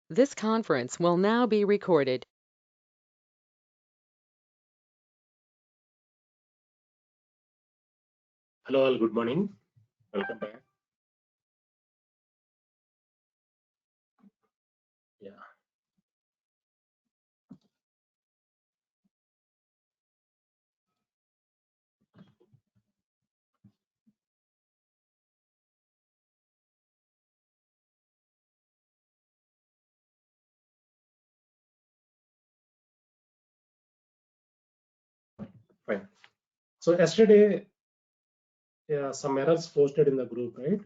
This conference will now be recorded. Hello all, good morning. Welcome back. Yeah. Fine. So yesterday, some errors posted in the group, right?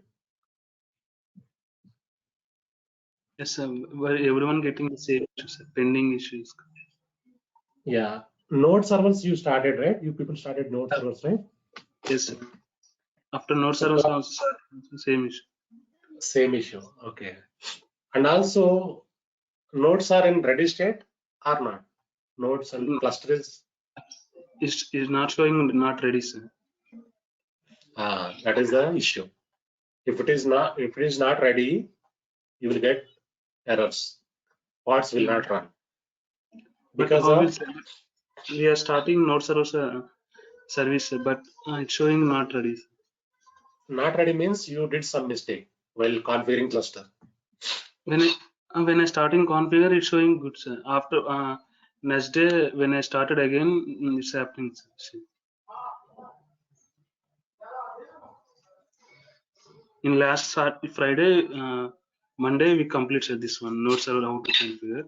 Yes, sir. Were everyone getting the same issues, sir? Pending issues? Yeah. Node servers you started, right? You people started node servers, right? Yes, sir. After node servers also, sir, same issue. Same issue. Okay. And also, nodes are in ready state or not? Nodes and clusters. Is not showing, not ready, sir. That is the issue. If it is not ready, you will get errors. Pods will not run. Because but how of we are starting node server service, sir, but it's showing not ready. Sir. not ready means you did some mistake while configuring cluster. When I starting configure, it's showing good, sir. After next day when I started again, it's happening, sir. In last Friday, Monday we completed this one node server how to configure.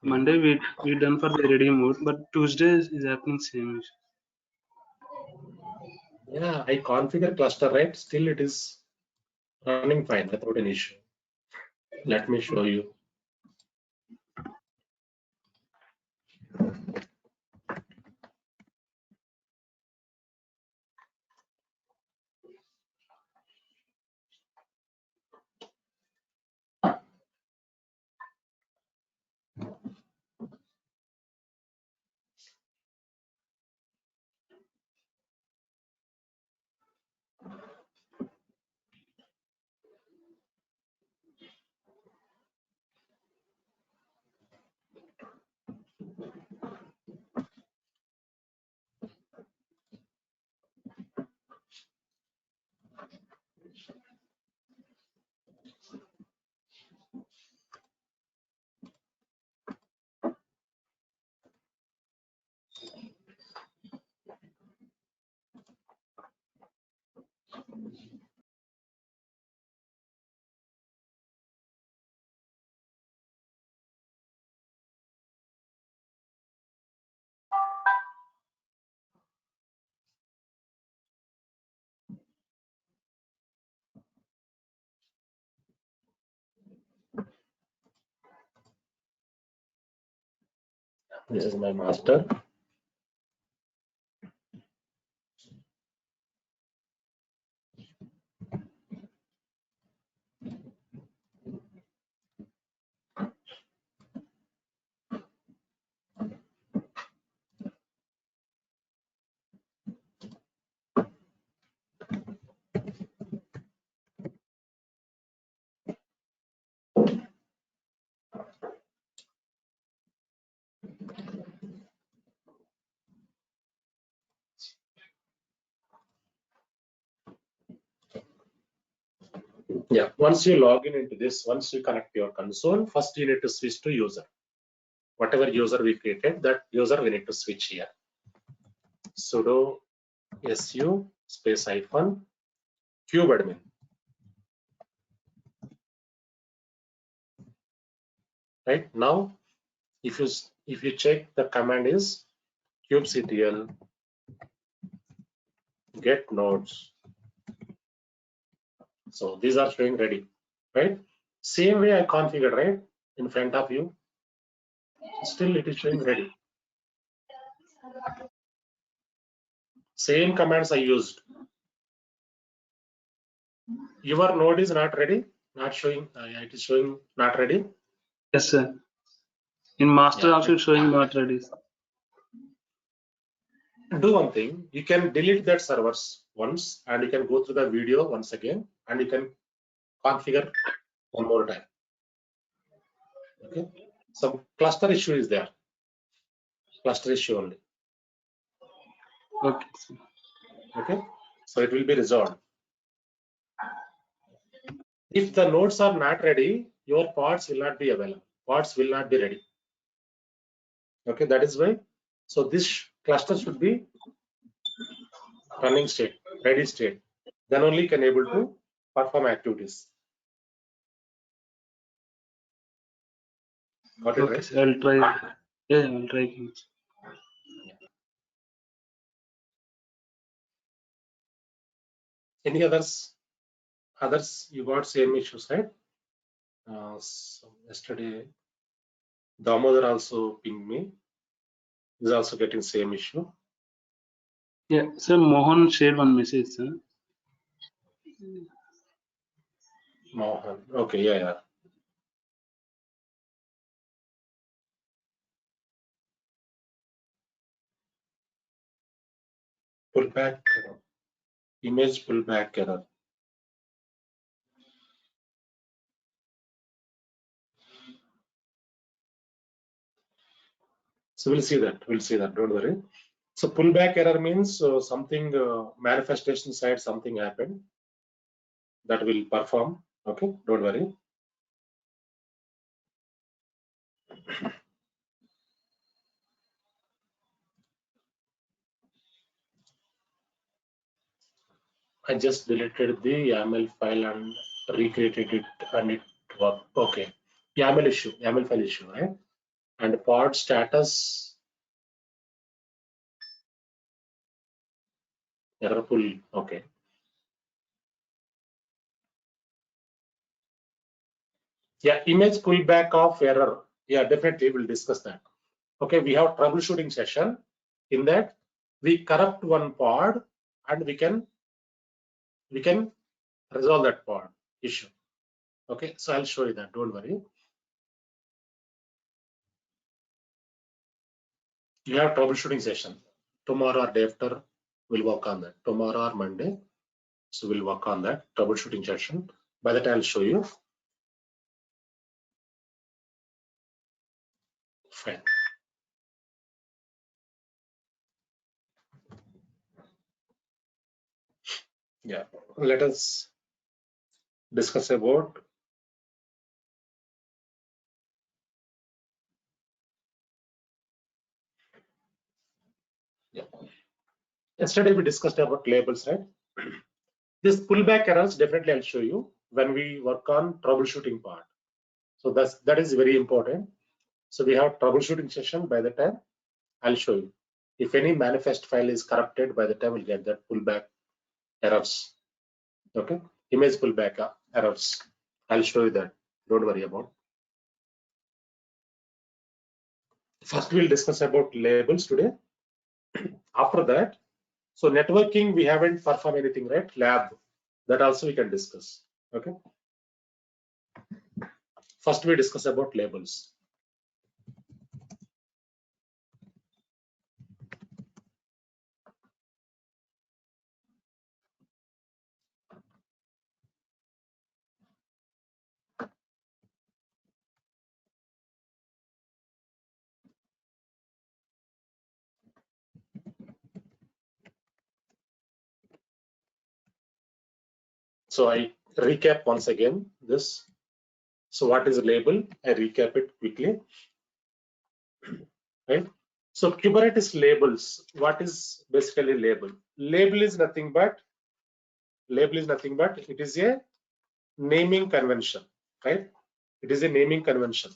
Monday we done for the ready mode, but Tuesday is happening same issue. Yeah, I configure cluster, right? Still it is running fine without an issue. Let me show you. This is my master. Yeah, once you log in into this, once you connect your console, first you need to switch to user. Whatever user we created, that user we need to switch here. Sudo su space hyphen kubeadmin. Right now, if you check, the command is kubectl get nodes. So these are showing ready, right? Same way I configured, right, in front of you. Still it is showing ready. Same commands I used. Your node is not ready, not showing. It is showing not ready. Yes, sir. In master also it's showing not ready. Do one thing. You can delete that servers once, and you can go through the video once again, and you can configure one more time. Okay, some cluster issue is there. Cluster issue only. Okay, sir. Okay, so it will be resolved. If the nodes are not ready, your pods will not be available. Pods will not be ready. Okay, that is why. So this cluster should be running state, ready state. Then only can able to perform activities. Got it, Okay, right? sir. I'll try. Yeah, I'll try again. Any others? Others, you got same issues, right? So yesterday, Damodar also pinged me. He's also getting same issue. Yeah, sir. Mohan shared one message, sir. Mohan. Okay, yeah. Pullback error. Image pullback error. So we'll see that. We'll see that. Don't worry. So pullback error means something manifestation side something happened that will perform. Okay, don't worry. I just deleted the YAML file and recreated it and it worked. Okay, YAML issue, YAML file issue, right? And pod status error pull. Okay. Yeah, image pullback of error. Yeah, definitely we'll discuss that. Okay, we have troubleshooting session. In that, we corrupt one pod and we can resolve that pod issue. Okay, so I'll show you that. Don't worry. You have troubleshooting session tomorrow or day after. We'll work on that tomorrow or Monday. So we'll work on that troubleshooting session. By that, I'll show you. Fine. Yeah, let us discuss about yesterday we discussed about labels, right? This pullback errors definitely I'll show you when we work on troubleshooting part. So that is very important. So we have troubleshooting session. By the time I'll show you if any manifest file is corrupted. By the time we'll get that pullback errors. Okay, image pullback errors. I'll show you that. Don't worry about. First, we'll discuss about labels today. After that, so networking, we haven't performed anything, right? Lab, that also we can discuss. Okay. First, we discuss about labels. So I recap once again this. So what is a label? I recap it quickly. Right. So Kubernetes labels. What is basically label? Label is nothing but it is a naming convention, right? It is a naming convention.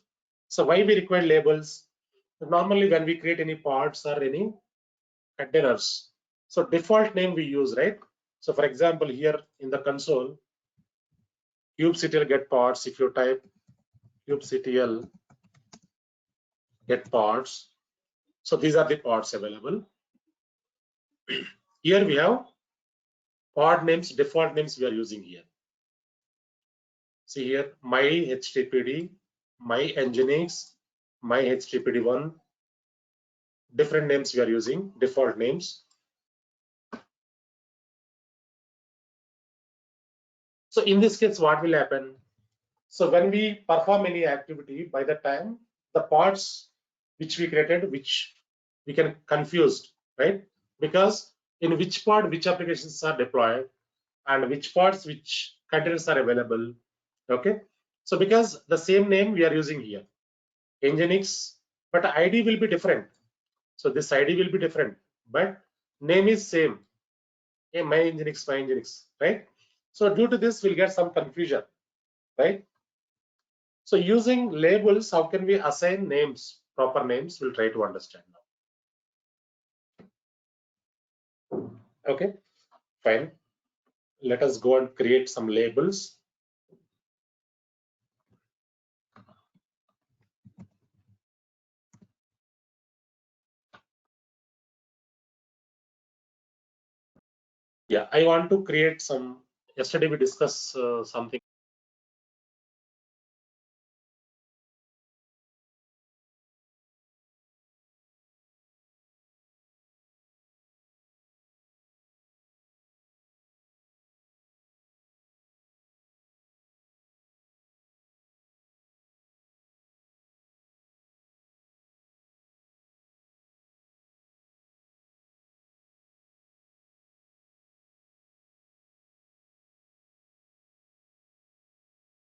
So why we require labels? Normally when we create any pods or any containers, so default name we use, right? So for example, here in the console, kubectl get pods. If you type kubectl get pods, so these are the pods available. Here we have pod names, default names we are using here. See here, my HTTPD, my Nginx, my HTTPD1, different names we are using, default names. So in this case, what will happen? So when we perform any activity, by the time the parts which we created, which we can confused, right? Because in which part which applications are deployed and which parts which containers are available. Okay. So because the same name we are using here, Nginx, but ID will be different. So this ID will be different, but name is same. Hey, my Nginx, right? So due to this, we'll get some confusion, right? So using labels, how can we assign names, proper names? We'll try to understand now. Okay, fine. Let us go and create some labels. Yeah, I want to create some. Yesterday we discussed something.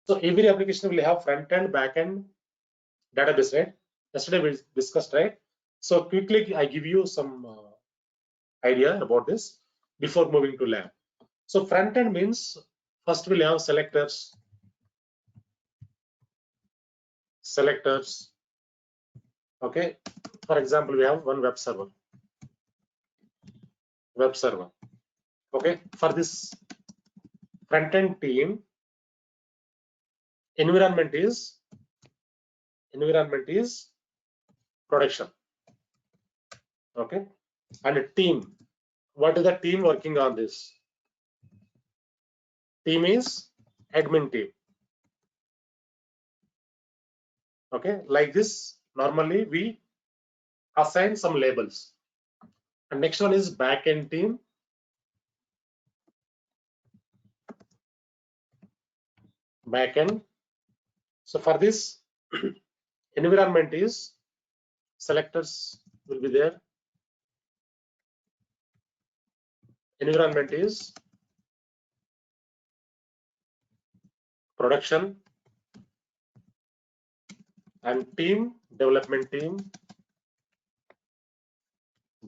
So every application will have front end, back end, database, right? Yesterday we discussed, right? So quickly, I give you some idea about this before moving to lab. So front end means first we'll have selectors, okay. For example, we have one web server, okay. For this front end team, environment is production, okay. And a team, what is the team working on this? Team is admin team, okay. Like this, normally we assign some labels. And next one is backend team, backend. So for this environment is selectors will be there. Environment is production, and team, development team,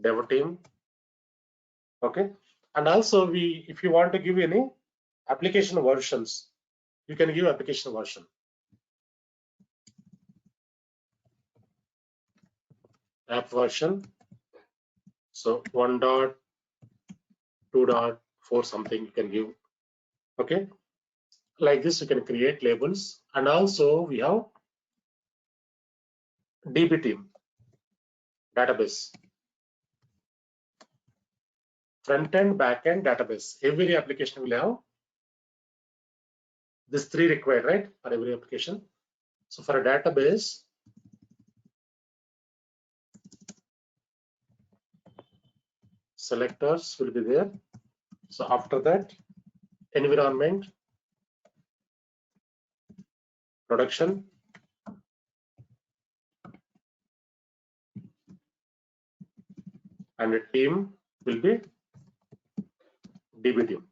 dev team, okay. And also if you want to give any application versions, you can give application version. App version. So 1.2.4 something you can give, okay. Like this you can create labels. And also we have DB team, database, front end, back end, database. Every application will have this three required, right, for every application. So for a database, selectors will be there. So after that, environment, production, and a team will be DB team,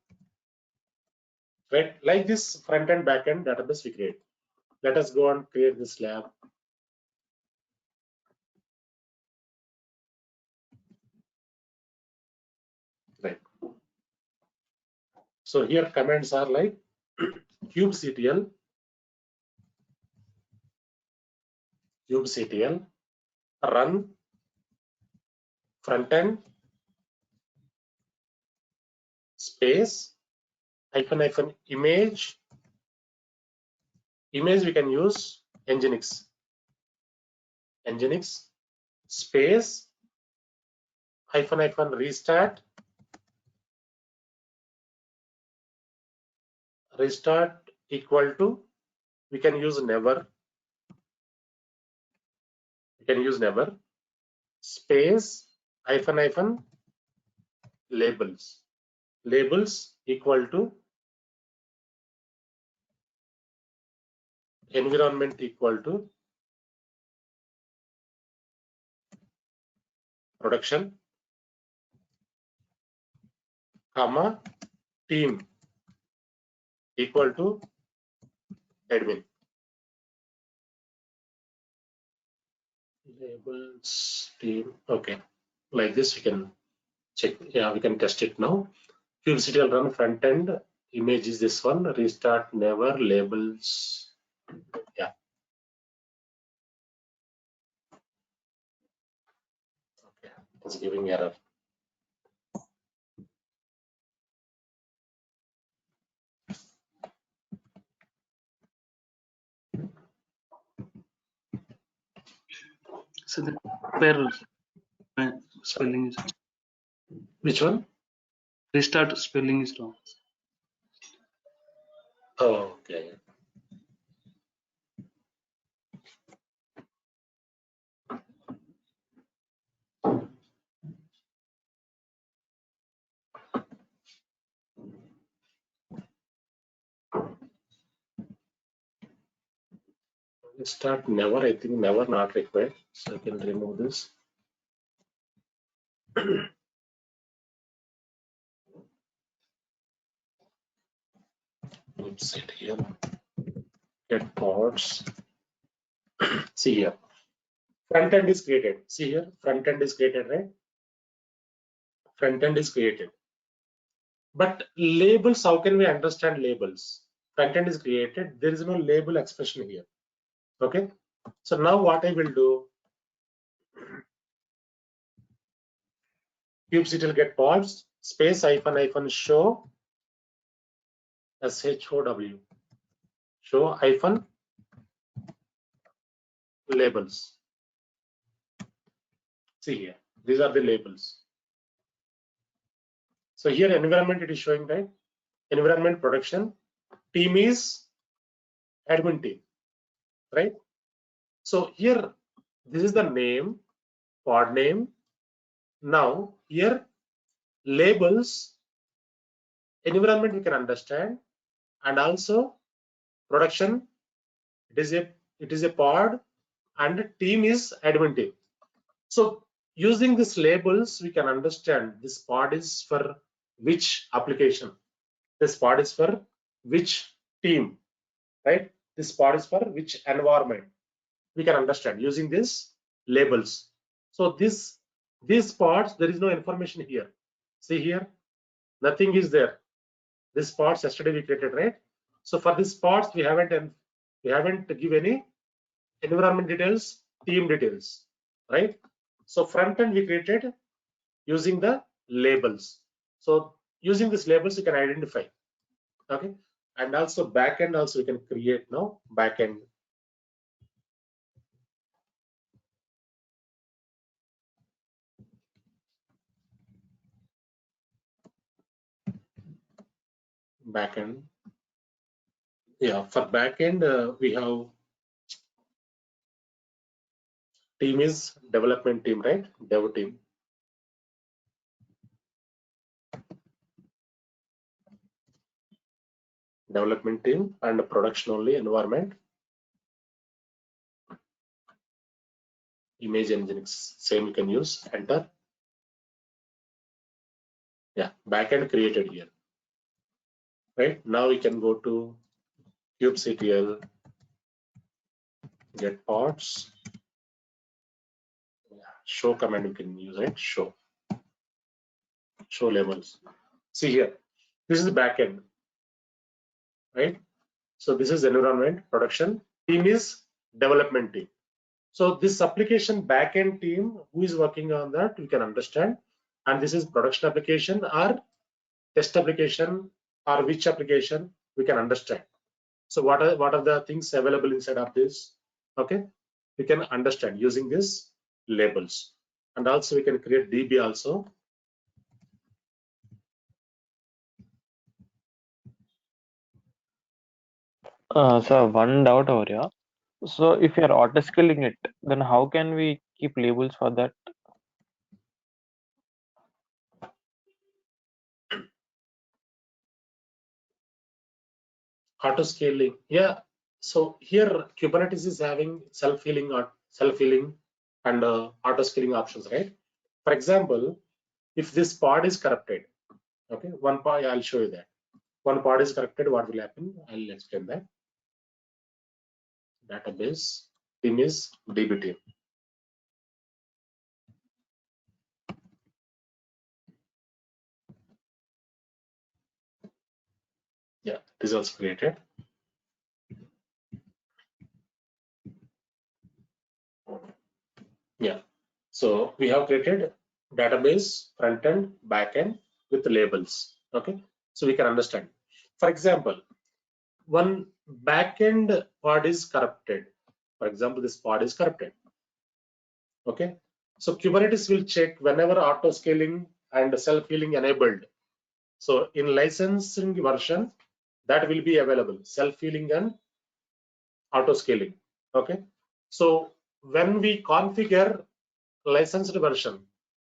right? Like this front end, back end database we create. Let us go and create this lab. Right. So here commands are like kubectl, run front end space hyphen image we can use Nginx space hyphen restart equal to, we can use never space hyphen labels equal to environment equal to production, comma, team equal to admin. Labels team. Okay, like this we can check. Yeah, we can test it now. kubectl run front end image is this one. Restart never labels. Yeah. Okay, it's giving error. So the where spelling is Which one? restart spelling is wrong. Oh, okay. Start never. I think never not required. So I can remove this. Oops, it here. Get pods. See here. Front end is created. See here. Front end is created, right? Front end is created. But labels, how can we understand labels? Front end is created. There is no label expression here. Okay. So now what I will do, kubectl get pods space hyphen show show show hyphen labels. See here, these are the labels. So here environment it is showing, right? Environment production team is admin team, right? So here this is the name, pod name. Now here labels, environment we can understand, and also production it is a pod, and team is admin team. So using these labels we can understand this pod is for which application, this pod is for which team, right? This pod is for which environment, we can understand using these labels. So these pods, there is no information here. See here, nothing is there. This pods yesterday we created, right? So for these pods we haven't give any environment details, team details, right? So front end we created using the labels. So using these labels you can identify, okay? And also back end also we can create now, back end. Backend. Yeah, for backend we have team is development team, right? Dev team. Development team and production only environment. Image engine same you can use, enter. Yeah, backend created here. Right now we can go to kubectl get pods. Show command you can use, right? Show labels. See here, this is the backend, right? So this is environment production, team is development team. So this application backend team who is working on that we can understand, and this is production application or test application or which application we can understand. So what are the things available inside of this? Okay, we can understand using these labels, and also we can create DB also. So one doubt over here. So if you're auto scaling it, then how can we keep labels for that? Auto scaling, yeah. So here Kubernetes is having self-healing and auto-scaling options, right? For example, if this pod is corrupted, okay, one pod, I'll show you that. One pod is corrupted, what will happen? I'll explain that. Database team is DB team. Yeah, results created. Yeah, so we have created database front end, back end with labels. Okay, so we can understand. For example, one backend pod is corrupted. For example, this pod is corrupted. Okay, so Kubernetes will check whenever auto scaling and self-healing enabled. So in licensing version, that will be available, self-healing and auto scaling. Okay, so when we configure licensed version,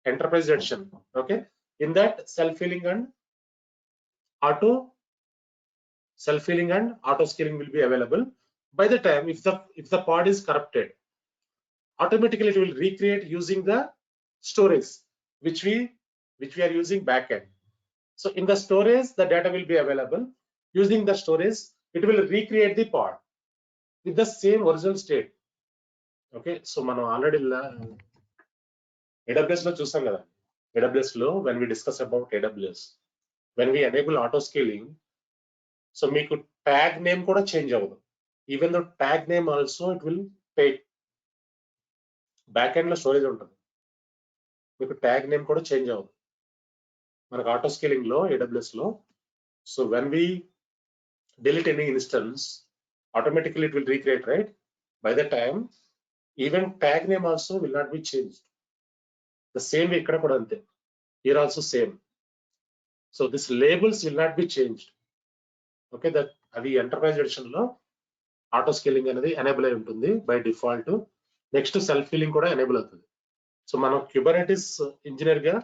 enterprise edition, okay, in that self-healing and auto scaling will be available. By the time if the pod is corrupted, automatically it will recreate using the storage which we are using backend. So in the storage, the data will be available. Using the storage, it will recreate the pod with the same original state. Okay, so మనం already AWS లో చూసాం కదా. AWS లో when we discuss about AWS, when we enable auto scaling, so మీకు tag name కూడా change అవ్వదు. Even though tag name also it will take. Backend లో storage ఉంటుంది, మీకు ట్యాగ్ నేమ్ కూడా చేంజ్ అవ్వదు మనకు ఆటో స్కేలింగ్ లో AWS లో. So when we delete any instance, automatically it will recreate, right? By the time, even tag name also will not be changed. The same way ikkada kuda ante, here also same. So this labels will not be changed. Okay, that adi enterprise edition lo auto scaling anedi enable ayi untundi by default. Next self healing kuda enable avutundi. So మనం Kubernetes engineer గా,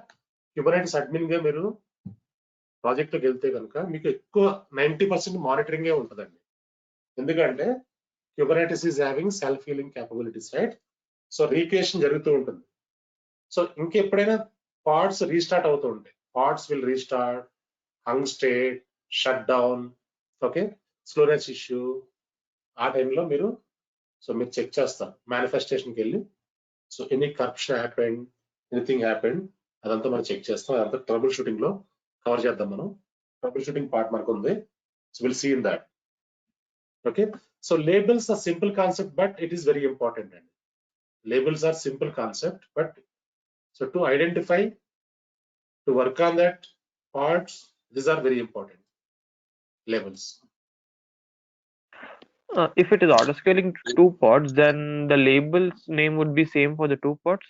Kubernetes admin గా మీరు project లోకి వెళ్తే కనుక మీకు ఎక్కువ 90% మానిటరింగే ఉంటుందండి. ఎందుకంటే Kubernetes is having self healing capabilities, right? So recreation జరుగుతూ ఉంటుంది. సో ఇంకెప్పుడైనా పాడ్స్ రీస్టార్ట్ అవుతూ ఉంటాయి, pods will restart, hung state, shut down, okay, slowness issue, ఆ టైంలో మీరు చెక్ చేస్తారు మేనిఫెస్టేషన్కి వెళ్ళి. So any corruption happened, anything happened, అదంతా మనం చెక్ చేస్తాం. అదంతా ట్రబుల్ షూటింగ్ లో కవర్ చేద్దాం మనం. ట్రబుల్ షూటింగ్ పార్ట్ మనకు ఉంది. So will see in that. Okay, so labels are simple concept, but it is very important. And labels are simple concept, but so to identify, to work on that parts, these are very important labels. If it is auto scaling 2 pods, then the labels name would be same for the 2 pods.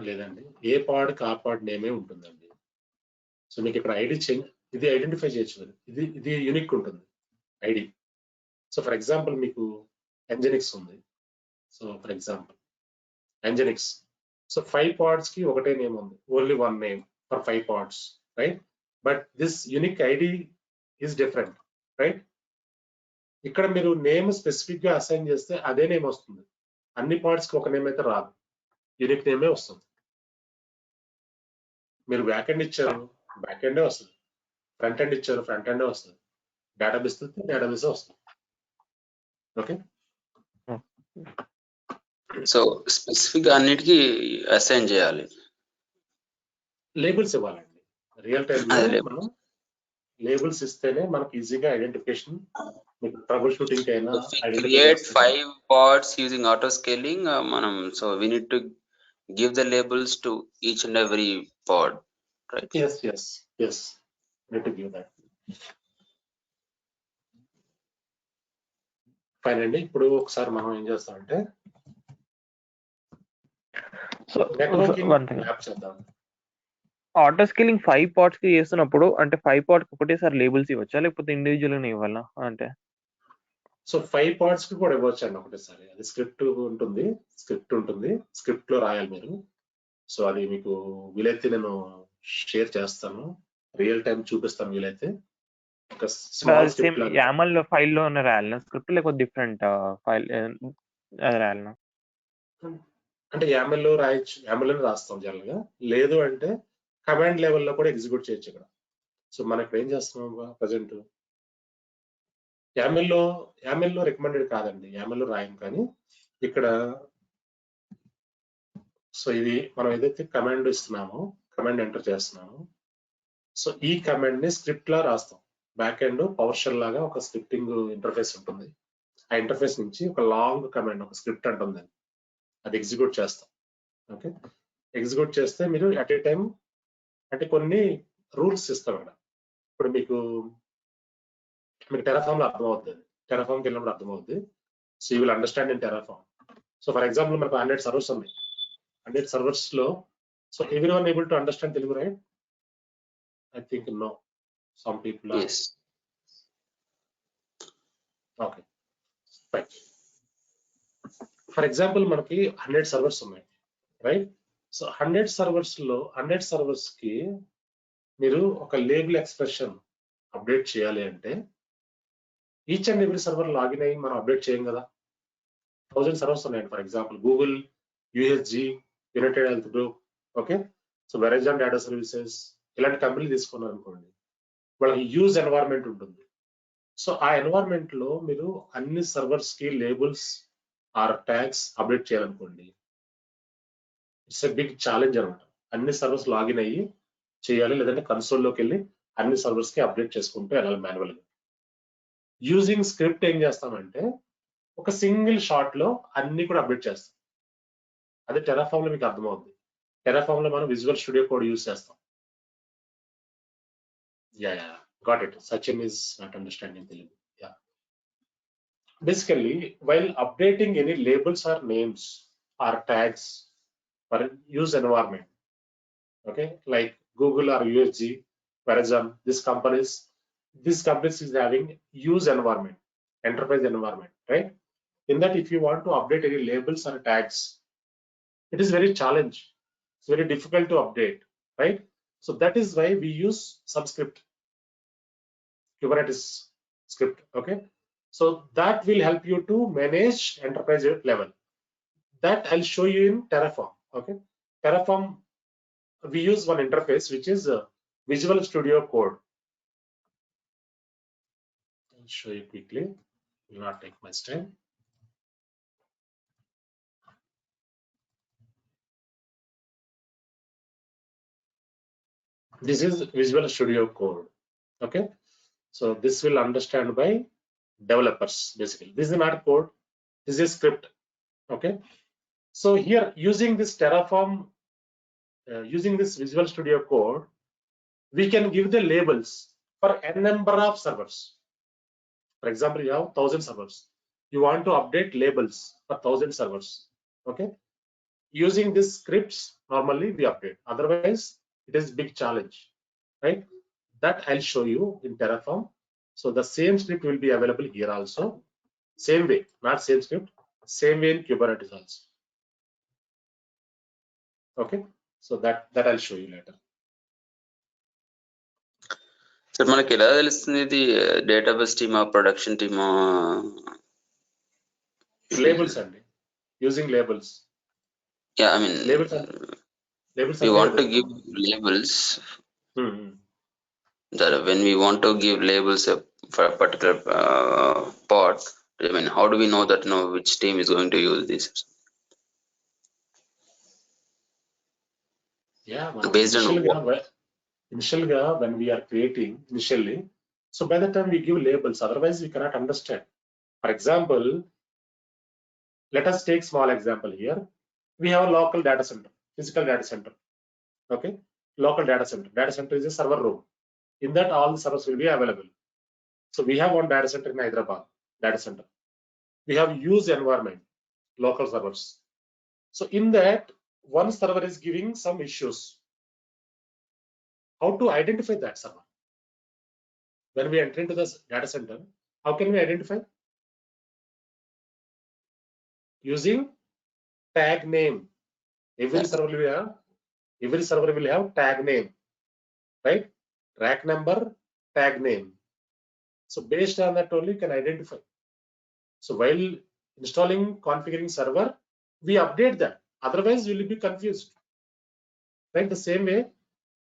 లేదండి, ఏ పాడ్ కి ఆ పాడ్ నేమే ఉంటుందండి. So మీకు ఇక్కడ ID change, ఇది identify చేయొచ్చు, ఇది unique ఉంటుంది ఐడి. సో ఫర్ ఎగ్జాంపుల్ మీకు Nginx ఉంది. So for example Nginx, so 5 pods కి ఒకటే నేమ్ ఉంది, only one name for 5 pods, right? But this unique ID is different, right? ఇక్కడ మీరు నేమ్ స్పెసిఫిక్ గా అసైన్ చేస్తే అదే నేమ్ వస్తుంది. అన్ని పాడ్స్ కి ఒక నేమ్ అయితే రాదు, యూనిక్ నేమే వస్తుంది. మీరు బ్యాక్ ఎండ్ ఇచ్చారు, బ్యాక్ ఎండే వస్తుంది. ఫ్రంట్ ఎండ్ ఇచ్చారు, ఫ్రంట్ ఎండే వస్తుంది. డేటాబేస్ డేటాబేస్ వస్తుంది. ఓకే, సో స్పెసిఫిక్ అన్నిటికీ అసైన్ చేయాలి, లేబుల్స్ ఇవ్వాలండి. రియల్ టైం మనం లేబుల్స్ ఇస్తేనే మనకి ఈజీగా ఐడెంటిఫికేషన్, మీకు ట్రబుల్ షూటింగ్ అయినా create 5 pods using auto scaling. మనం so we need to give the labels to each and every pod, right? yes, need to give that. Fine అండి. ఇప్పుడు ఒకసారి మనం ఏం చేస్తామంటే మ్యాప్ చేద్దాం. ఆటో స్కేలింగ్ 5 pods కి చేస్తున్నప్పుడు అంటే 5 pods కి ఒకటేసారి లేబుల్స్ ఇవ్వచ్చా, లేకపోతే ఇండివిజువల్ గా ఇవ్వాలా? అంటే సో 5 pods కి కూడా ఇవ్వచ్చు అండి ఒకటేసారి. అది స్క్రిప్ట్ ఉంటుంది, స్క్రిప్ట్ లో రాయాలి మీరు. సో అది మీకు వీలైతే నేను షేర్ చేస్తాను, రియల్ టైం చూపిస్తాను వీలైతే. ఒక స్మాల్ సేమ్ స్క్రిప్ట్ YAML ఫైల్లో ఉన్న రాయాలనా స్క్రిప్ట్ లేకపోతే డిఫరెంట్ ఫైల్ అది రాయాలనా? అంటే యామెల్లో రాయొచ్చు, యామెల్లో రాస్తాం జనరల్ గా. లేదు అంటే కమాండ్ లెవెల్లో కూడా ఎగ్జిక్యూట్ చేయొచ్చు ఇక్కడ. సో మనకి ఏం చేస్తున్నాం ప్రజెంట్ యామెల్లో రికమెండెడ్ కాదండి, యామెల్లో రాయం. కానీ ఇక్కడ సో ఇది మనం ఏదైతే కమాండ్ ఇస్తున్నామో, కమాండ్ ఎంటర్ చేస్తున్నామో, సో ఈ కమాండ్ ని స్క్రిప్ట్ లా రాస్తాం. బ్యాక్ ఎండ్ పవర్ షెల్ లాగా ఒక స్క్రిప్టింగ్ ఇంటర్ఫేస్ ఉంటుంది. ఆ ఇంటర్ఫేస్ నుంచి ఒక లాంగ్ కమాండ్, ఒక స్క్రిప్ట్ అంటుంది, అది ఎగ్జిక్యూట్ చేస్తాం. ఓకే, ఎగ్జిక్యూట్ చేస్తే మీరు అట్ ఏ టైం అంటే కొన్ని రూల్స్ ఇస్తాం ఇక్కడ. ఇప్పుడు మీకు టెరాఫామ్ లో అర్థమవుతుంది, టెరాఫామ్కి వెళ్ళినప్పుడు అర్థమవుతుంది. So you will understand in Terraform. So for example మనకు 100 సర్వర్స్ ఉన్నాయి. 100 సర్వర్స్ లో so every one able to understand Telugu, right? I think no. Some people are. Yes. Okay. Fine. For example, మనకి 100 సర్వర్స్ ఉన్నాయి, right? So 100 servers లో 100 servers కి మీరు ఒక label expression update చేయాలి అంటే each and every server login అయ్యి మనం అప్డేట్ చేయం కదా. 1000 సర్వర్స్ ఉన్నాయండి. For example Google, USG, United Health Group, okay, so Verizon data services, ఇలాంటి కంపెనీలు తీసుకున్నారు అనుకోండి, వాళ్ళకి యూజ్ ఎన్వైరన్మెంట్ ఉంటుంది. సో ఆ ఎన్వైరన్మెంట్ లో మీరు అన్ని సర్వర్స్ కి లేబుల్స్ ఆర్ ట్యాగ్స్ అప్డేట్ చేయాలనుకోండి, ఇట్స్ ఎ బిగ్ ఛాలెంజ్ అనమాట. అన్ని సర్వర్స్ లాగిన్ అయ్యి చేయాలి, లేదంటే కన్సోల్లోకి వెళ్ళి అన్ని సర్వర్స్ కి అప్డేట్ చేసుకుంటూ వెళ్ళాలి మాన్యువల్ గా. యూజింగ్ స్క్రిప్ట్ ఏం చేస్తామంటే ఒక సింగిల్ షాట్ లో అన్ని కూడా అప్డేట్ చేస్తాం. అదే టెరాఫామ్ లో మీకు అర్థమవుతుంది. టెరాఫామ్ లో మనం విజువల్ స్టూడియో కోడ్ యూజ్ చేస్తాం. Yeah, got it. Sachin is not understanding Telugu. Yeah. Basically, while updating any labels or names or tags for use environment, okay, like Google or USG, Verizon, this companies is having use environment, enterprise environment, right? In that, if you want to update any labels or tags, it is very challenge. It's very difficult to update, right? So that is why we use some script, Kubernetes script. Okay, so that will help you to manage enterprise level. That I'll show you in Terraform. Okay, Terraform, we use one interface which is Visual Studio Code. I'll show you quickly, will not take much time. This is Visual Studio Code. Okay, so this will understand by developers. Basically, this is not code, this is script. Okay, so here using this Terraform, using this Visual Studio Code, we can give the labels for n number of servers. For example, you have 1000 servers, you want to update labels for 1000 servers. Okay, using these scripts normally we update, otherwise it is big challenge, right? That I'll show you in Terraform. So the same script will be available here also, same way, not same script, same way in Kubernetes also. Okay, so that I'll show you later. Sir మనకి ఎలా తెలుస్తుంది ఇది database టీమా production టీమా? Labels అండి, using labels. Yeah, I mean labels we want to give labels. That when we want to give labels for a particular pod, I mean, how do we know that which team is going to use this? Yeah, based on initially when we are creating initially, so by the time we give labels, otherwise we cannot understand. For example, let us take small example here. We have a local data center, physical data center. Okay, local data center is a server room. In that all the servers will be available. So we have one data center in Hyderabad data center. We have use environment, local servers. So in that one server is giving some issues. How to identify that server? When we enter into this data center, how can we identify? Using tag name. Every server will have tag name, right? Rack number, tag name. So based on that only you can identify. So while installing, configuring server, we update that. Otherwise, you will be confused. Right? The same way,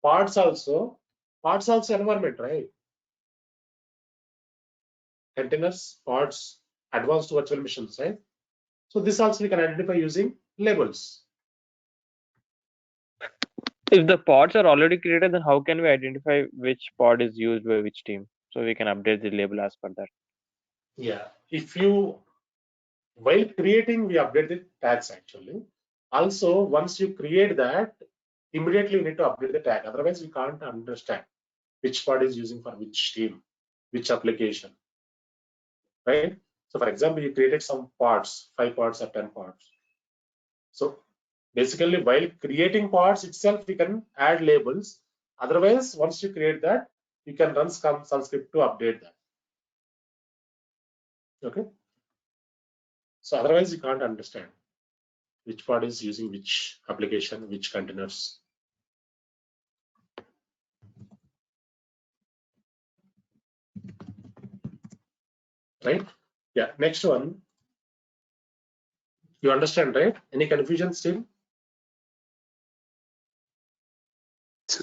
pods also environment, right? Containers, pods, advanced virtual machines, right? So this also we can identify using labels. If the pods are already created, then how can we identify which pod is used by which team? So we can update the label as per that. Yeah, if you, while creating, we update the tags actually. Also, once you create that, immediately you need to update the tag. Otherwise, we can't understand which pod is using for which team, which application, right? So for example, you created some pods, 5 pods or 10 pods. So basically, while creating pods itself, we can add labels. Otherwise, once you create that, you can run some script to update that. Okay. So otherwise, you can't understand which pod is using which application, which containers. Right? Yeah. Next one. You understand, right? Any confusion still?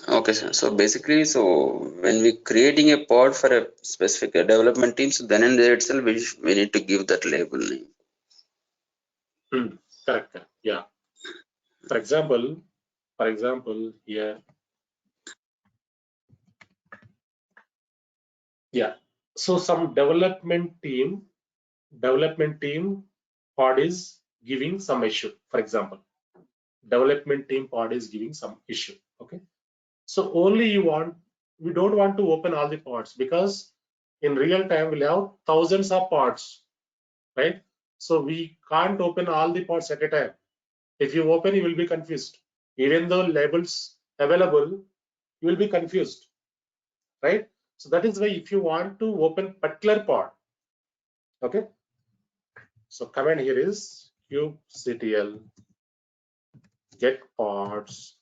Okay, sir. So basically, so when we creating a pod for a specific development team, so then and there itself we need to give that label name. Correct. Yeah. For example, here. Yeah. So some development team pod is giving some issue. For example, development team pod is giving some issue. Okay. So only we don't want to open all the pods because in real time we'll have thousands of pods, right? So we can't open all the pods at a time. If you open, you will be confused. Even though labels available, you will be confused, right? So that is why if you want to open particular pod, okay. So command here is kubectl get pods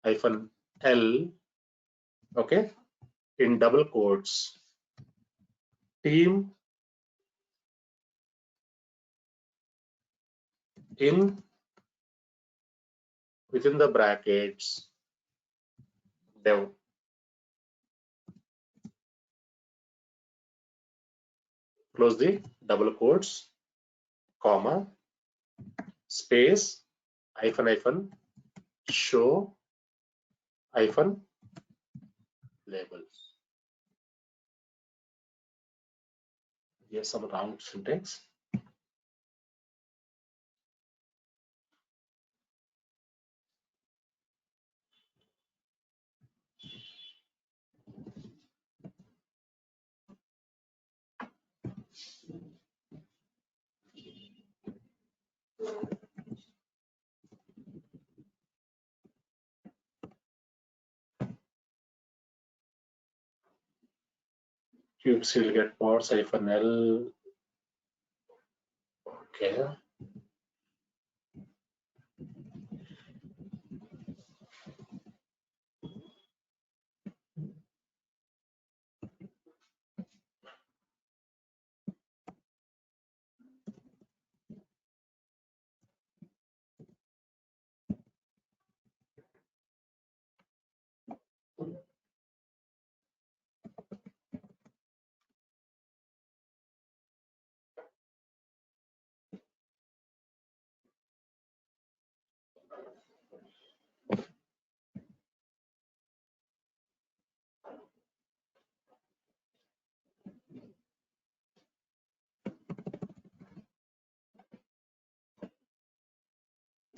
-l, okay, in double quotes, team in within the brackets dev. Close the double quotes, comma, space, hyphen, show, hyphen, labels. Here's some round syntax. Kubectl get pods -l. Okay.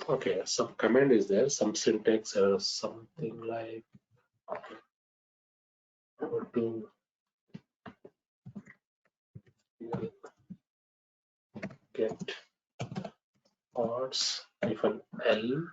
Okay, some command is there, some syntax or something like, okay, go to get pods -l.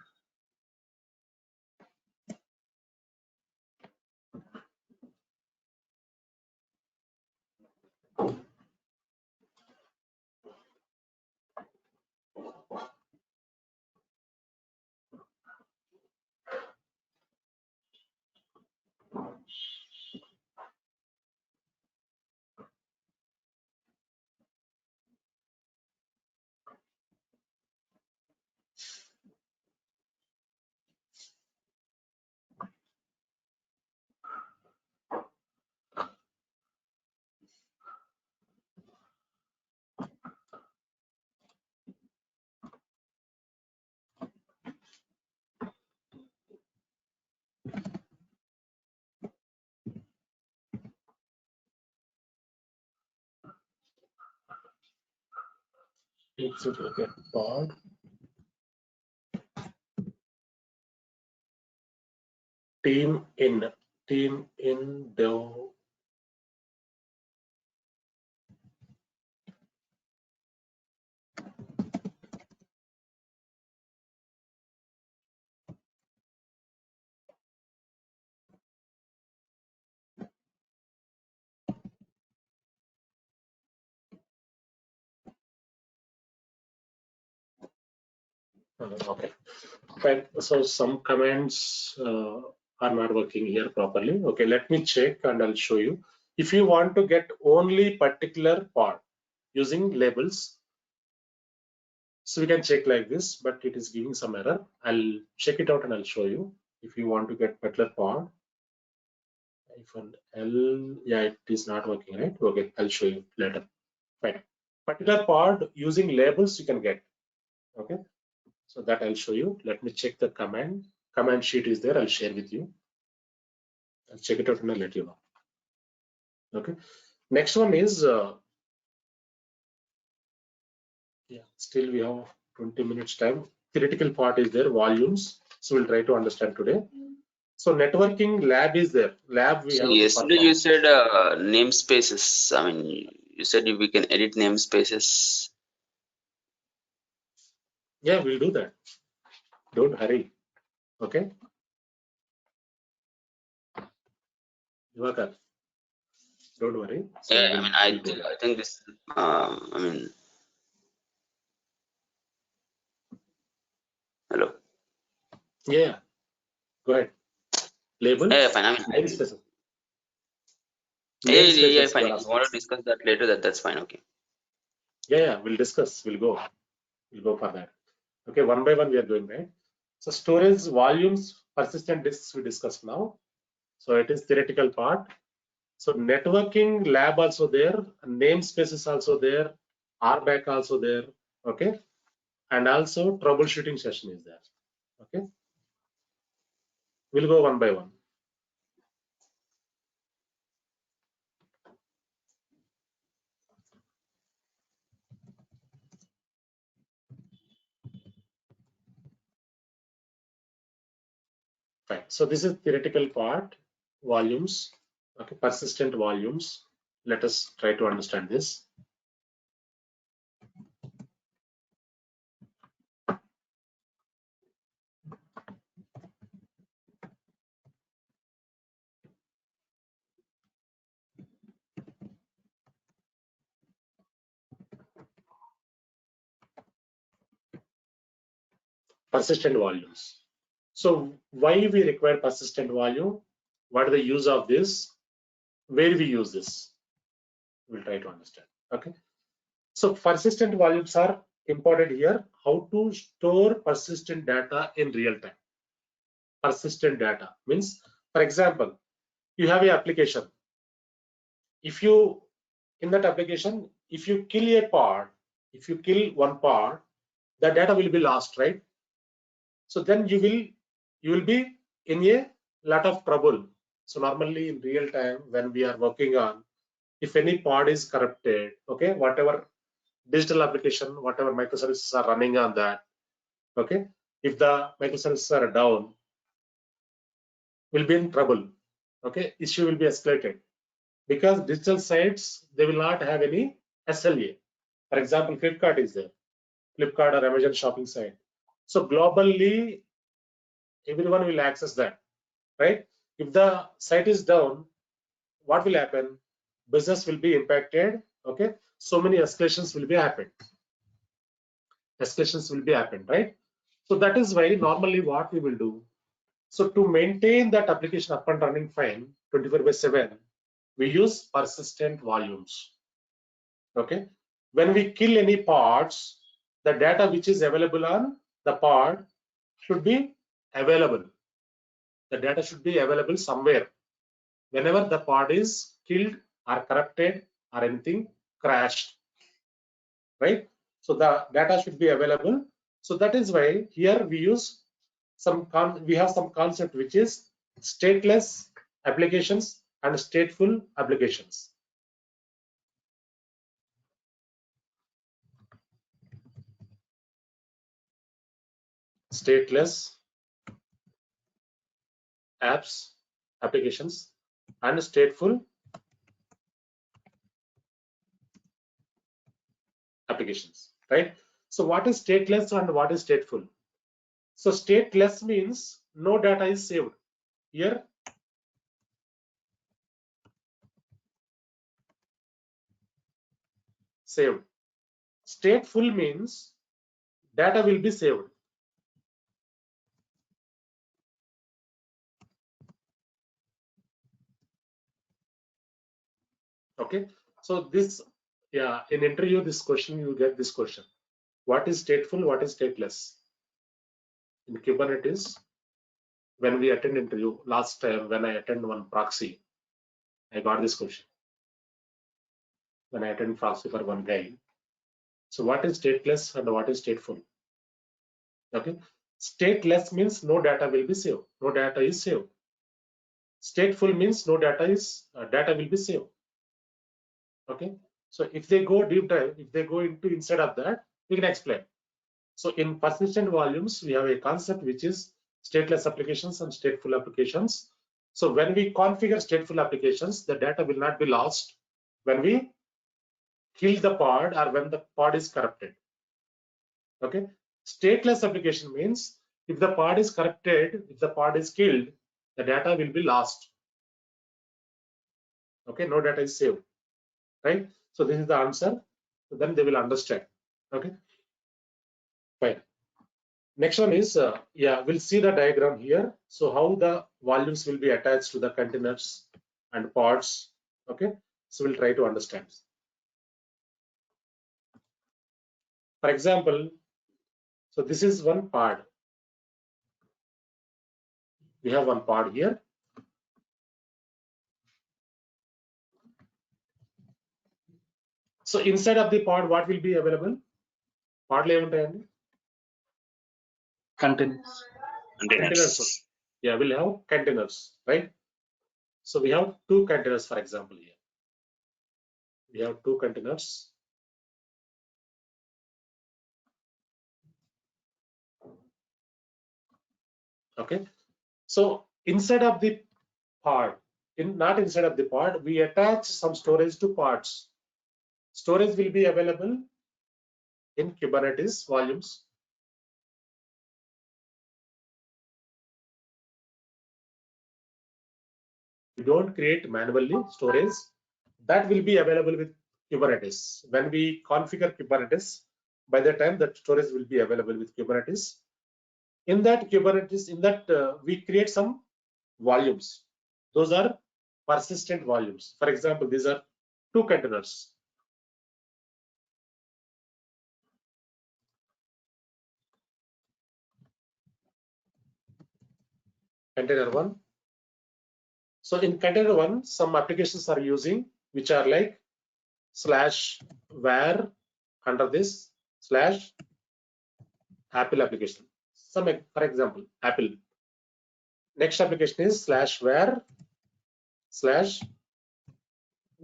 It's okay. Pod. Team in dev. Okay, fine. So some commands are not working here properly. Okay, let me check and I'll show you. If you want to get only particular pod using labels, so we can check like this, but it is giving some error. I'll check it out and I'll show you. If you want to get particular pod, -L, yeah, it is not working, right? Okay, I'll show you later. Fine. Particular pod using labels you can get. Okay, so that I'll show you. Let me check the command sheet is there. I'll share with you. I'll check it out and I'll let you know. Okay, next one is yeah, still we have 20 minutes time. Theoretical part is there, volumes, so we'll try to understand today. So networking lab is there. Lab we So have to yesterday perform. you said namespaces. I mean, you said we can edit namespaces. Yeah, we'll do that. Don't hurry. Okay. Divakar, don't worry. So Yeah, I we'll mean, go there. I think this. I mean, hello. Yeah, go ahead. Labels. Yeah, fine. I mean, Namespaces. yeah, Namespaces. fine. You are If you asking. want to discuss that later, that's fine. Okay. Yeah, we'll discuss. We'll go for that. Okay, one by one we are going, right? So storage volumes, persistent disks we discussed now. So it is theoretical part. So networking lab also there, namespaces also there, RBAC also there. Okay, and also troubleshooting session is there. Okay, we'll go one by one. Fine. So this is theoretical part, volumes. Okay, persistent volumes. Let us try to understand this. Persistent volumes. So why we require persistent volume? What is the use of this? Where we use this? We'll try to understand. Okay. So persistent volumes are important here. How to store persistent data in real time. Persistent data means, for example, you have an application. If you, in that application, if you kill a pod, if you kill one pod, the data will be lost, right? So then you will be in a lot of trouble. So normally in real time, when we are working on, if any pod is corrupted, okay, whatever digital application, whatever microservices are running on that, okay, if the microservices are down, will be in trouble. Okay, issue will be escalated because digital sites, they will not have any SLA. For example, Flipkart is there, Flipkart or Amazon shopping site. So globally, everyone will access that, right? If the site is down, what will happen? Business will be impacted. Okay, so many escalations will be happened. Escalations will be happened, right? So that is why normally what we will do. So to maintain that application up and running fine 24/7, we use persistent volumes. Okay, when we kill any pods, the data which is available on the pod should be available. The data should be available somewhere. Whenever the pod is killed or corrupted or anything crashed, right? So the data should be available. So that is why here we use we have some concept which is stateless applications and stateful applications. stateless apps, applications, and stateful applications, right? So what is stateless and what is stateful? So stateless means no data is saved. Here, saved. Stateful means data will be saved. Okay, so this, yeah, in interview, this question, you get this question. What is stateful? What is stateless? In Kubernetes, when we attend interview, last time when I attend one proxy, I got this question. When I attend proxy for one guy. So what is stateless and what is stateful? Okay, stateless means no data will be saved. No data is saved. Stateful means no data is data will be saved. Okay, so if they go deep dive, if they go into inside of that, we can explain. So in persistent volumes, we have a concept which is stateless applications and stateful applications. So when we configure stateful applications, the data will not be lost when we kill the pod or when the pod is corrupted. Okay, stateless application means if the pod is corrupted, if the pod is killed, the data will be lost. Okay, no data is saved, right? So this is the answer. So then they will understand. Okay, fine. Next one is, yeah, we'll see the diagram here. So how the volumes will be attached to the containers and pods. Okay, so we'll try to understand. For example, so this is one pod. We have one pod here. So inside of the pod, what will be available? Pod level Containers. containers. Yeah, we'll have containers, right? So we have two containers, for example, here. We have two containers. Okay, so inside of the pod, not inside of the pod, we attach some storage to pods. Storage will be available in Kubernetes volumes. We don't create manually storage. That will be available with Kubernetes. When we configure Kubernetes, by the time that storage will be available with Kubernetes, in that Kubernetes, we create some volumes. Those are persistent volumes. For example, these are two containers. Container one. So in container one, some applications are using, which are like /var under this /Apple application. For example, Apple. Next application is /var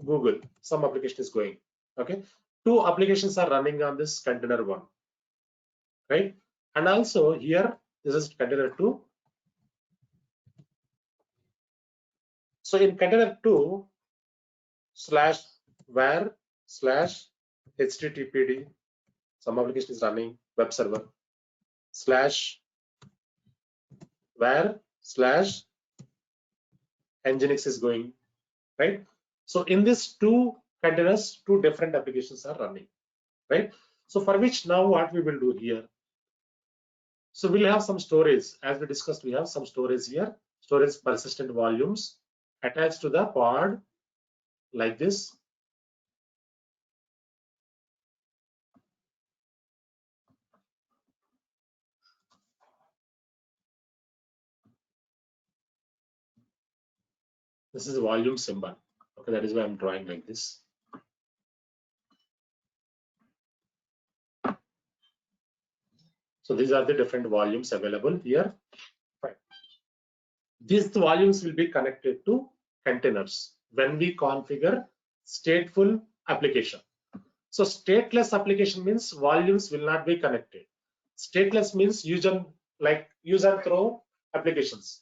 /Google. Some application is going. Okay, two applications are running on this container one, right? And also here, this is container two. So in container two, /var /httpd, some application is running web server /var /nginx is going, right? So in this two containers, two different applications are running, right? So for which now what we will do here? So we'll have some storage, as we discussed. We have some storage here, storage persistent volumes attached to the pod like this. This is a volume symbol. Okay, that is why I'm drawing like this. So these are the different volumes available here. Right. These volumes will be connected to containers when we configure stateful application. So stateless application means volumes will not be connected. Stateless means like use and throw applications.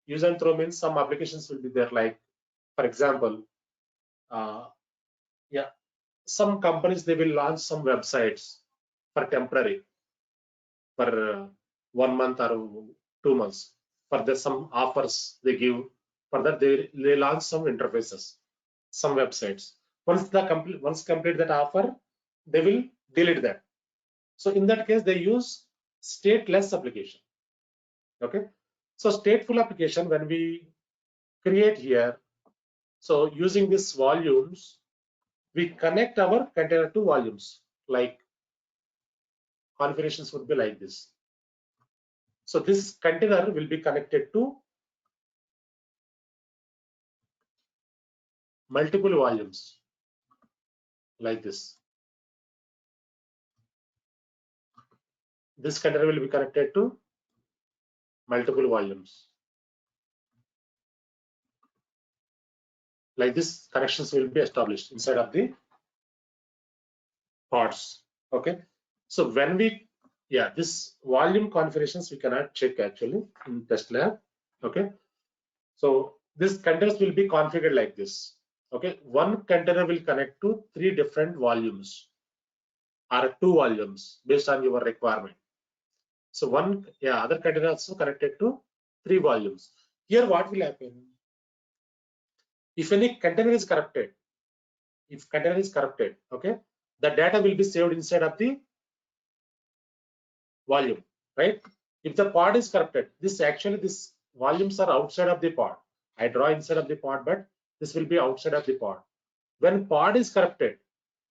Use and throw means some applications will be there, like for example, yeah, some companies they will launch some websites for temporary, for 1 month or 2 months. For the some offers they give, for that they launch some interfaces, some websites. Once complete that offer, they will delete that. So in that case, they use stateless application. Okay, so stateful application when we create here, so using these volumes, we connect our container to volumes. Like configurations would be like this. So this container will be connected to multiple volumes like this. This container will be connected to multiple volumes. Like this, connections will be established inside of the pods. Okay. So when we, yeah, this volume configurations we cannot check actually in test lab. Okay. So this containers will be configured like this. Okay. One container will connect to 3 different volumes or 2 volumes based on your requirement. So one, yeah, other container also connected to 3 volumes. Here what will happen? If any container is corrupted, okay, the data will be saved inside of the volume, right? If the pod is corrupted, this volumes are outside of the pod. I draw inside of the pod, but this will be outside of the pod. When pod is corrupted,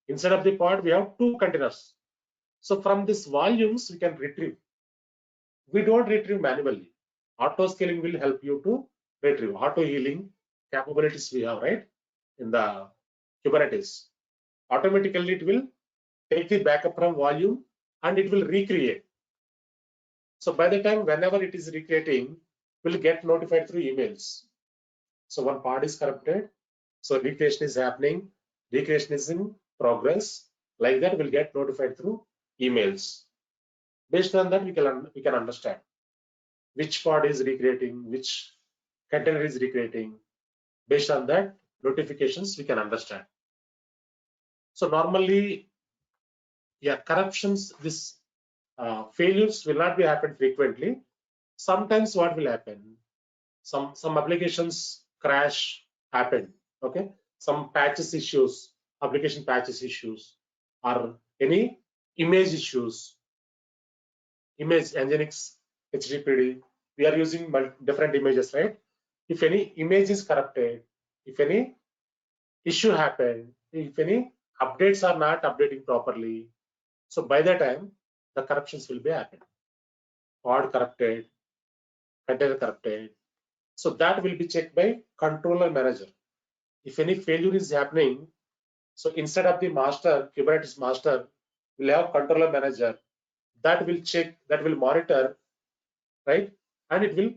inside of the pod we have 2 containers. So from this volumes we can retrieve. We don't retrieve manually. Auto scaling will help you to retrieve. Auto healing capabilities we have, right, in the Kubernetes. Automatically it will take the backup from volume and it will recreate. So by the time whenever it is recreating, will get notified through emails. So one part is corrupted, so recreation is happening, recreation is in progress. Like that, will get notified through emails. Based on that, we can understand which pod is recreating, which container is recreating. Based on that notifications, we can understand. So normally, yeah, corruptions, this failures will not be happen frequently. Sometimes what will happen? Some applications crash happen. Okay, some patches issues, application patches issues, or any image issues, image Nginx, HTTPD. We are using different images, right? If any image is corrupted, if any issue happened, if any updates are not updating properly, so by the time the corruptions will be happening. Pod corrupted, container corrupted. So that will be checked by controller manager. If any failure is happening, so instead of the master, Kubernetes master, we'll have controller manager that will check, that will monitor, right? And it will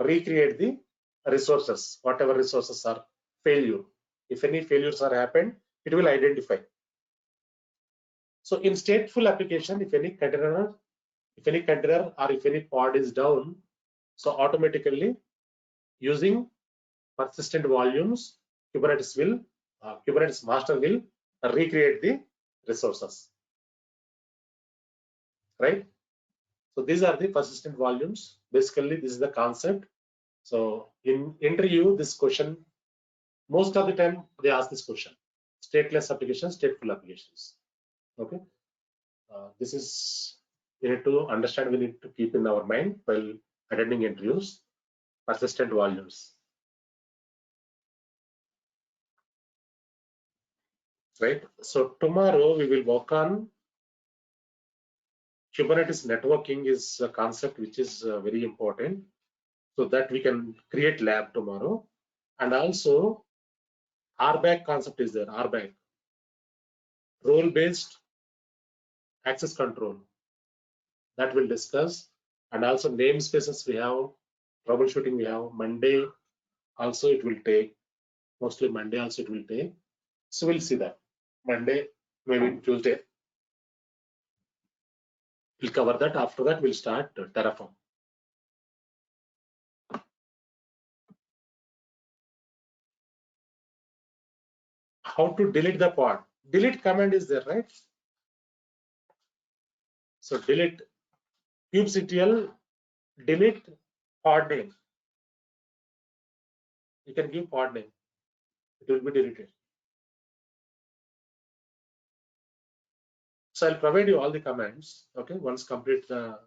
recreate the resources, whatever resources are failure. If any failures are happened, it will identify. So in stateful application, if any container or if any pod is down, so automatically using persistent volumes, Kubernetes master will recreate the resources, right? So these are the persistent volumes. Basically, this is the concept. So in interview, this question, most of the time they ask this question: stateless applications, stateful applications. Okay, this is we need to understand. We need to keep in our mind while attending interviews. Persistent volumes, right? So tomorrow we will work on Kubernetes networking. Is a concept which is very important, so that we can create lab tomorrow. And also RBAC concept is there. RBAC, role-based access control, that we'll discuss. And also namespaces we have, troubleshooting we have. Monday also it will take, mostly Monday also it will take. So we'll see that. Monday, maybe Tuesday, we'll cover that. After that, we'll start Terraform. how to delete the pod. Delete command is there, right? So delete kubectl, delete pod name. You can give pod name. It will be deleted. So I'll provide you all the commands. Okay, once complete the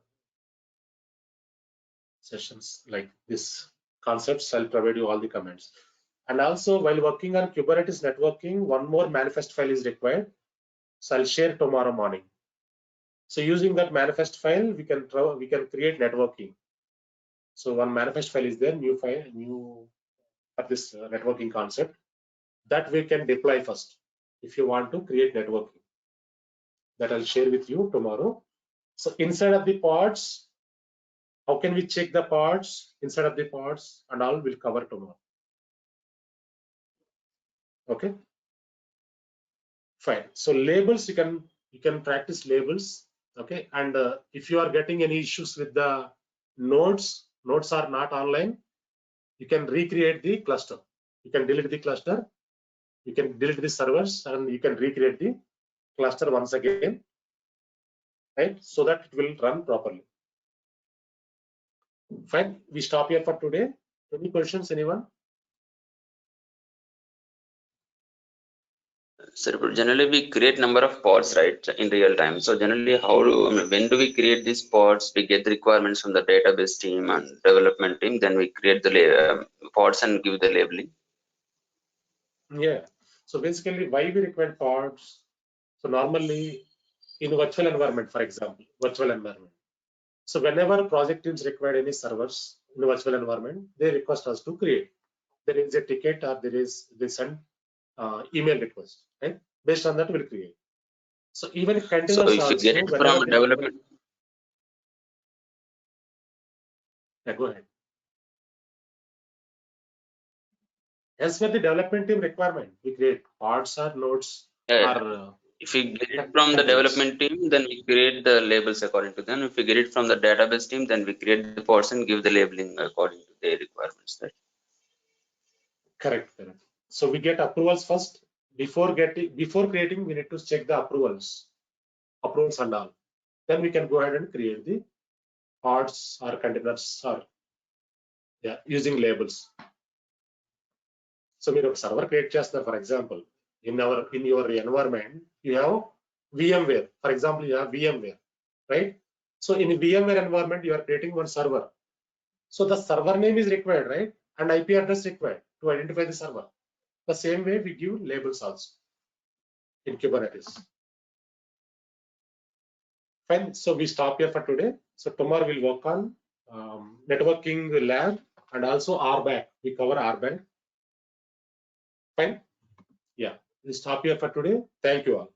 sessions like this concepts, I'll provide you all the commands. And also while working on Kubernetes networking, one more manifest file is required. So I'll share tomorrow morning. So using that manifest file, we can create networking. So one manifest file is there, new file, new for this networking concept that we can deploy first. If you want to create networking, that I'll share with you tomorrow. So inside of the pods, how can we check the pods inside of the pods and all will cover tomorrow. Okay, fine. So labels, you can practice labels. Okay, and if you are getting any issues with the nodes are not online, you can recreate the cluster. You can delete the cluster, you can delete the servers, and you can recreate the cluster once again, right? So that it will run properly. Fine, we stop here for today. Any questions, anyone? So generally we create number of pods, right, in real time. So generally when do we create these pods? We get the requirements from the database team and development team, then we create the pods and give the labeling. Yeah, so basically why we require pods? So normally in virtual environment, for example, virtual environment. So whenever project teams require any servers in a virtual environment, they request us to create. There is a ticket or they send email request, right? Based on that, we'll create. So even if containers so if you also, get it from development, yeah, go ahead. As per the development team requirement, we create pods or nodes or if we get it from the development team, then we create the labels according to them. If we get it from the database team, then we create the pods and give the labeling according to their requirements, right? Correct. So we get approvals first. Before creating, we need to check the approvals and all. Then we can go ahead and create the pods or containers or using labels. So మీరు server create చేస్తారు, for example, in your environment, you have VMware. For example, you have VMware, right? So in VMware environment, you are creating one server. So the server name is required, right? And IP address required to identify the server. The same way we give labels also in Kubernetes. Fine. So we stop here for today. So tomorrow we'll work on networking lab and also RBAC. We cover RBAC. Fine. Yeah. We stop here for today. Thank you all.